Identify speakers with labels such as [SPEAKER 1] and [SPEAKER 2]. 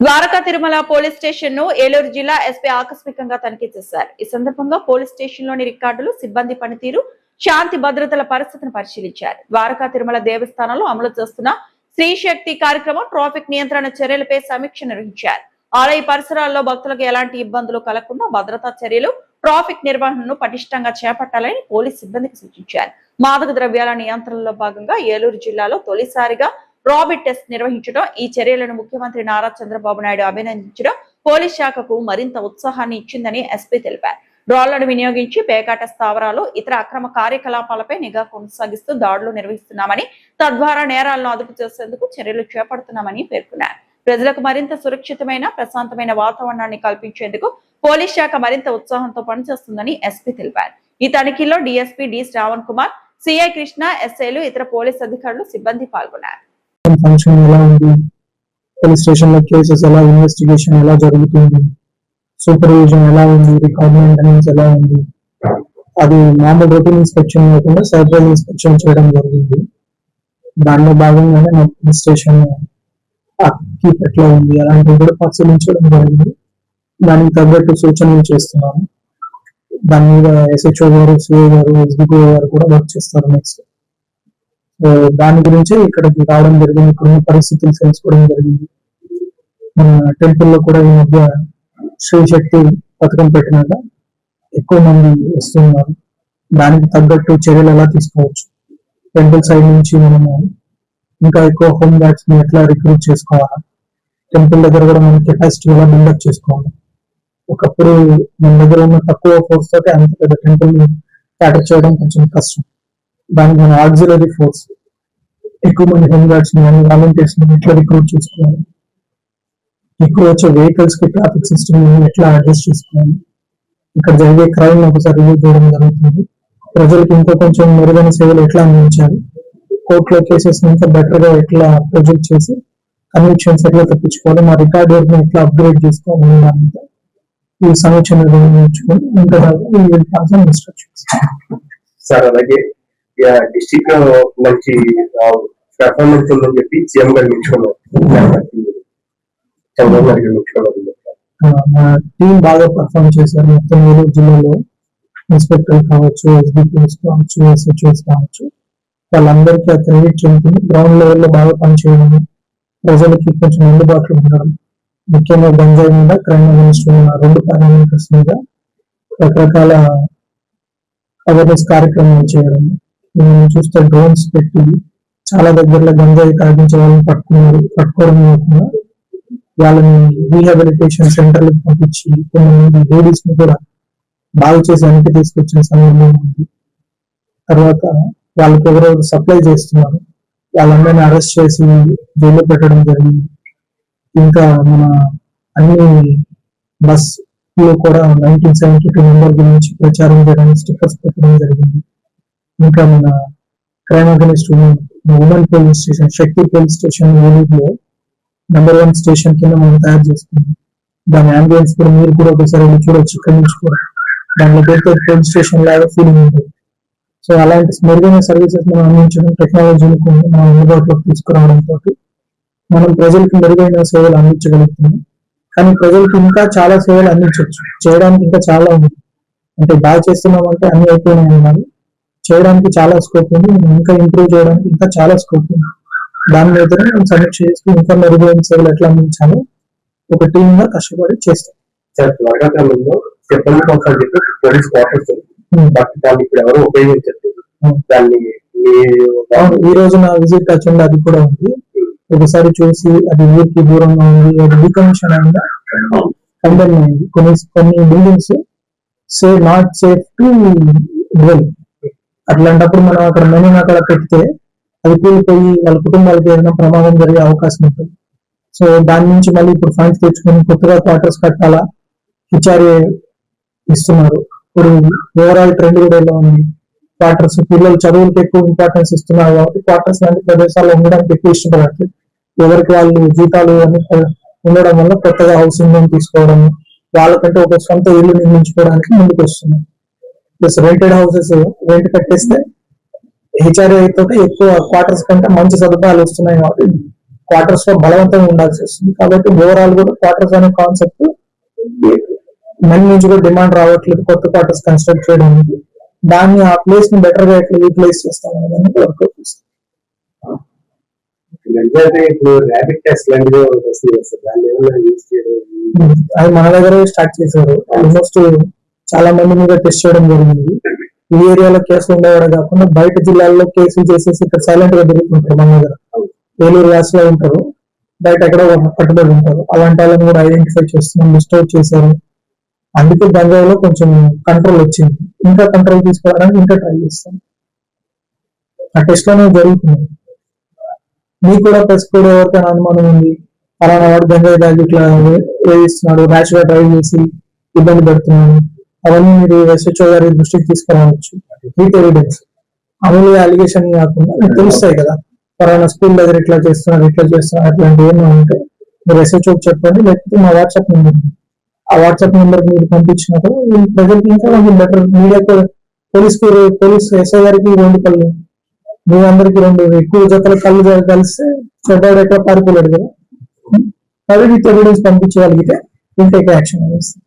[SPEAKER 1] Dwaraka Tirumala police station ను ఏలూరు జిల్లా SP ఆకస్మికంగా తనిఖీ చేశారు. ఈ సందర్భంగా పోలీస్ స్టేషన్ లోని రికార్డులు, సిబ్బంది పనితీరు, శాంతి భద్రతల పరిస్థితిని పరిశీలించారు. ద్వారకా తిరుమల దేవస్థానంలో అమలు చేస్తున్న శ్రీ శక్తి కార్యక్రమం, ట్రాఫిక్ నియంత్రణ చర్యలపై సమీక్ష నిర్వహించారు. ఆలయ పరిసరాల్లో భక్తులకు ఎలాంటి ఇబ్బందులు కలగకుండా భద్రతా చర్యలు, ట్రాఫిక్ నిర్వహణను పటిష్టంగా చేపట్టాలని పోలీస్ సిబ్బందికి సూచించారు. మాదక ద్రవ్యాల నియంత్రణలో భాగంగా ఏలూరు జిల్లాలో తొలిసారిగా రాబిట్ టెస్ట్ నిర్వహించడం, ఈ చర్యలను ముఖ్యమంత్రి నారా చంద్రబాబు నాయుడు అభినందించడం పోలీస్ శాఖకు మరింత ఉత్సాహాన్ని ఇచ్చిందని ఎస్పీ తెలిపారు. డ్రోన్లను వినియోగించి పేకాట స్థావరాలు, ఇతర అక్రమ కార్యకలాపాలపై నిఘా కొనసాగిస్తూ దాడులు నిర్వహిస్తున్నామని, తద్వారా నేరాలను అదుపు చేసేందుకు చర్యలు చేపడుతున్నామని పేర్కొన్నారు. ప్రజలకు మరింత సురక్షితమైన, ప్రశాంతమైన వాతావరణాన్ని కల్పించేందుకు పోలీస్ శాఖ మరింత ఉత్సాహంతో పనిచేస్తుందని ఎస్పీ తెలిపారు. ఈ తనిఖీలో DSP D Shravan Kumar, CI Krishna, ఎస్ఐలు, ఇతర పోలీస్ అధికారులు, సిబ్బంది పాల్గొన్నారు.
[SPEAKER 2] ఫంక్షన్ ఎలా ఉంది, పోలీస్ స్టేషన్ లో కేసెస్ ఎలా, ఇన్వెస్టిగేషన్ ఎలా జరుగుతుంది, సూపర్విజన్ ఎలా ఉంది, రికార్డ్ మెయింటెనెన్స్ ఎలా ఉంది, అది మామూలు రొటీన్ ఇన్స్పెక్షన్ కాకుండా సర్ప్రైజ్ ఇన్స్పెక్షన్ చేయడం జరిగింది. దానిలో భాగంగానే మా పోలీస్ స్టేషన్ కీప్ ఎట్లా ఉంది అలాంటివి కూడా పరిశీలించడం జరిగింది. దానికి తగ్గట్టు సూచనలు చేస్తున్నాము. దాని మీద ఎస్హెచ్ఓ గారు, సిఐ గారు, ఎస్డిపిఓ గారు కూడా వర్క్ చేస్తారు నెక్స్ట్. దాని గురించి ఇక్కడికి రావడం జరిగింది. ఇప్పుడున్న పరిస్థితులు తెలుసుకోవడం జరిగింది. మన టెంపుల్ లో కూడా ఈ మధ్య శ్రీ శక్తి పథకం పెట్టినాక ఎక్కువ మంది వస్తున్నారు. దానికి తగ్గట్టు చర్యలు ఎలా తీసుకోవచ్చు, టెంపుల్ సైడ్ నుంచి మనము ఇంకా ఎక్కువ హోమ్ గార్డ్స్ ని ఎట్లా రిక్రూట్ చేసుకోవాలి, టెంపుల్ దగ్గర కూడా మనం కెపాసిటీ ఎలా బిల్డప్ చేసుకోవాలి. ఒకప్పుడు మన దగ్గర ఉన్న తక్కువ ఫోర్స్ తోటి అంత పెద్ద టెంపుల్ క్యాటర్ చేయడం కొంచెం కష్టం. దానికి మన ఆక్సిలరీ ఫోర్స్, ఎక్కువ మంది హోమ్ గార్డ్స్ ని, వాలంటీర్స్ ని ఎట్లా రిక్రూట్ చేసుకోవాలి, ఎక్కువ వచ్చే వెహికల్స్ కి ట్రాఫిక్ సిస్టమ్ ఎట్లా అడ్జస్ట్ చేసుకోవాలి, ఇక్కడ జరిగే క్రైమ్ ఒకసారి రివ్యూ చేయడం జరుగుతుంది. ప్రజలకు ఇంకా కొంచెం మెరుగైన సేవలు ఎట్లా అందించాలి, కోర్టులో కేసెస్ ఇంకా బెటర్ గా ఎట్లా ప్రొజెక్ట్ చేసి కన్విక్షన్స్ ఎట్లా తప్పించుకోవాలి, మా రికార్డ్ వర్క్ ని ఎట్లా అప్గ్రేడ్ చేసుకోవాలి, ఈ సమీక్ష నిర్వహించుకొని ఇంకా ఇన్స్ట్రక్షన్స్.
[SPEAKER 3] సార్ అలాగే డిస్ట్రిక్ట్ లో మంచి పెర్ఫార్మెన్స్ ఉందని చెప్పి సీఎం గారు మెచ్చుకున్నారు. చంద్రబాబు నాయుడు మెచ్చుకున్నారు.
[SPEAKER 2] మా టీం బాగా పర్ఫార్మ్ చేశారు. మొత్తం ఏలూరు జిల్లాలో ఇన్స్పెక్టర్ కావచ్చు, ఎస్డిపిఎస్ కావచ్చు, ఎస్హెచ్ఓస్ కావచ్చు, వాళ్ళందరికీ ఆ క్రెడిట్ చెందుతుంది. గ్రౌండ్ లెవెల్లో బాగా పనిచేయడం, ప్రజలకి కొంచెం అందుబాటులో ఉండడం, ముఖ్యంగా గంజాయి మీద, క్రైమ్ అగెన్స్ట్ ఉన్న 2 పారామీటర్స్ మీద రకరకాల అవేర్నెస్ కార్యక్రమాలు చేయడం. మనం చూస్తే డ్రోన్స్ పెట్టి చాలా దగ్గరలో గంజాయి తాగించే వాళ్ళని పట్టుకోవడం కాకుండా వాళ్ళని రీహాబిలిటేషన్ సెంటర్లకు పంపించి కొంతమంది లేడీస్ ని కూడా బాగు చేసి వెనక్కి తీసుకొచ్చిన సందర్భం ఉంది. తర్వాత వాళ్ళకి ఎవరెవరు సప్లై చేస్తున్నారు వాళ్ళందరినీ అరెస్ట్ చేసి జైల్లో పెట్టడం జరిగింది. ఇంకా మన అన్ని బస్ లో కూడా 1972 నెంబర్ గురించి ప్రచారం చేయడానికి స్టిక్కర్స్ పెట్టడం జరిగింది. ఇంకా మన crime against women police station, Shakti police station ఏలూరులో నెంబర్ 1 స్టేషన్ కింద మనం తయారు చేసుకున్నాం. దాని అంబియన్స్ కూడా మీరు కూడా ఒకసారి చూడొచ్చు. ఇక్కడి నుంచి కూడా దాంట్లో పెడితే పోలీస్ స్టేషన్ లాగా ఫీలింగ్ ఉంటుంది. సో అలాంటి మెరుగైన సర్వీసెస్ మనం అందించడం, టెక్నాలజీని మనం అందుబాటులోకి తీసుకురావడంతో మనం ప్రజలకు మెరుగైన సేవలు అందించగలుగుతున్నాం. కానీ ప్రజలకు ఇంకా చాలా సేవలు అందించవచ్చు, చేయడానికి ఇంకా చాలా ఉంది. అంటే బాగా చేస్తున్నాం అంటే అన్ని అయిపోయినాయి కాదు, చేయడానికి చాలా స్కోప్ ఉంది. మనం ఇంకా ఇంప్రూవ్ చేయడానికి ఇంకా చాలా స్కోప్ ఉంది. దాని మీద మనం సమీక్ష చేస్తూ ఇంకా మెరుగైన సేవలు ఎట్లా అందించాలో ఒక టీమ్ గా కష్టపడి చేస్తాం.
[SPEAKER 3] పోలీస్ క్వార్టర్స్ దాన్ని ఇప్పుడు ఎవరు ఉపయోగించట్లేదు. దాన్ని
[SPEAKER 2] ఈ రోజు నా విజిట్ వచ్చింది, అది కూడా ఉంది. ఒకసారి చూసి అది ఊరికి దూరంగా ఉంది, అది డీకమిషన్ అయిందా, కండెమ్ అయింది. కొన్ని buildings not safe to dwell. అట్లాంటప్పుడు మనం అక్కడ మెయిన్ అక్కడ పెడితే అది కూలిపోయి వాళ్ళ కుటుంబాలకు ఏదైనా ప్రమాదం జరిగే అవకాశం ఉంటుంది. సో దాని నుంచి మళ్ళీ ఇప్పుడు ఫండ్స్ తెచ్చుకొని కొత్తగా క్వార్టర్స్ కట్టాలా, హెచ్ఆర్ఏ ఇస్తున్నారు. ఇప్పుడు ఓవరాల్ ట్రెండ్ కూడా ఎలా ఉంది, క్వార్టర్స్ పిల్లలు చదువులకు ఎక్కువ ఇంపార్టెన్స్ ఇస్తున్నారు కాబట్టి క్వార్టర్స్ లాంటి ప్రదేశాల్లో ఉండడానికి ఎక్కువ ఇష్టపడట్లేదు. ఎవరికి వాళ్ళు జీతాలు అన్ని ఉండడం వల్ల కొత్తగా హౌసింగ్ లోన్ తీసుకోవడం, వాళ్ళకంటే ఒక సొంత ఇల్లు నిర్మించుకోవడానికి ముందుకు వస్తున్నాం. ప్లస్ రెంటెడ్ హౌసెస్ రెంట్ కట్టేస్తే హెచ్ఆర్ఏ తోటి ఎక్కువ క్వార్టర్స్ కంటే మంచి సదుపాయాలు వస్తున్నాయి కాబట్టి క్వార్టర్స్ లో బలవంతంగా ఉండాల్సి వస్తుంది. కాబట్టి ఓవరాల్ కూడా క్వార్టర్స్ అనే కాన్సెప్ట్ మెన్ నుంచి కూడా డిమాండ్ రావట్లేదు కొత్త క్వార్టర్స్ కన్స్ట్రక్ట్ చేయడానికి. దాన్ని ఆ ప్లేస్ ని బెటర్ గా ఎట్లా యూటిలైజ్ చేస్తాం అనేది వర్కౌట్ చేస్తాం.
[SPEAKER 3] అంటే ఇప్పుడు ర్యాపిడ్ టెస్ట్ లాంటివి వస్తుంది కదా సార్, దాన్ని ఏమైనా యూజ్ చేయడం?
[SPEAKER 2] అది మన దగ్గర స్టార్ట్ చేశారు. ఆల్మోస్ట్ చాలా మంది మీద టెస్ట్ చేయడం జరిగింది. ఈ ఏరియాలో కేసులు ఉండేవాడు కాకుండా బయట జిల్లాల్లో కేసులు చేసేసి ఇక్కడ సైలెంట్ గా దొరుకుతుంటారు. మన దగ్గర ఏలూరు వ్యాస్ లో ఉంటారు, బయట ఎక్కడో కట్టుబడి ఉంటారు. అలాంటి వాళ్ళని కూడా ఐడెంటిఫై చేస్తున్నాం, లిస్ట్ అవుట్ చేశారు. అందుకే గంజాయిలో కొంచెం కంట్రోల్ వచ్చింది. ఇంకా కంట్రోల్ తీసుకోవడానికి ఇంకా ట్రై చేస్తాం. ఆ టెస్ట్ లోనే జరుగుతుంది. మీకు కూడా ప్రెస్ కూడా ఎవరికైనా అనుమానం ఉంది, ఫలానా వాడు గంజాయి దాగి ఇట్లా వేధిస్తున్నాడు, ర్యాష్ గా డ్రైవ్ చేసి ఇబ్బంది పెడుతున్నాడు, అవన్నీ మీరు ఎస్హెచ్ఓ గారి దృష్టికి తీసుకురావచ్చు. విత్ ఎవిడెన్స్, అమలు అలిగేషన్ కాకుండా మీకు తెలుస్తాయి కదా, ఫలానా స్కూల్ దగ్గర ఇట్లా చేస్తున్నారు అట్లాంటివి ఏమన్నా ఉంటే మీరు ఎస్హెచ్ఓకి చెప్పండి. లేకపోతే మా వాట్సాప్ నెంబర్, ఆ వాట్సాప్ నెంబర్ మీరు పంపించినప్పుడు ప్రజలకు ఇంకా కొంచెం బెటర్. మీడియా పోలీస్ ఎస్ఐ గారికి 2 కళ్ళు, మీ అందరికి 2 ఎక్కువ జతల కళ్ళు కలిస్తే చెడ్డాడు ఎక్కడ పారిపోలేడు కదా. అవి విత్ ఎవిడెన్స్ పంపించగలిగితే ఇంకా యాక్షన్ వేస్తాం.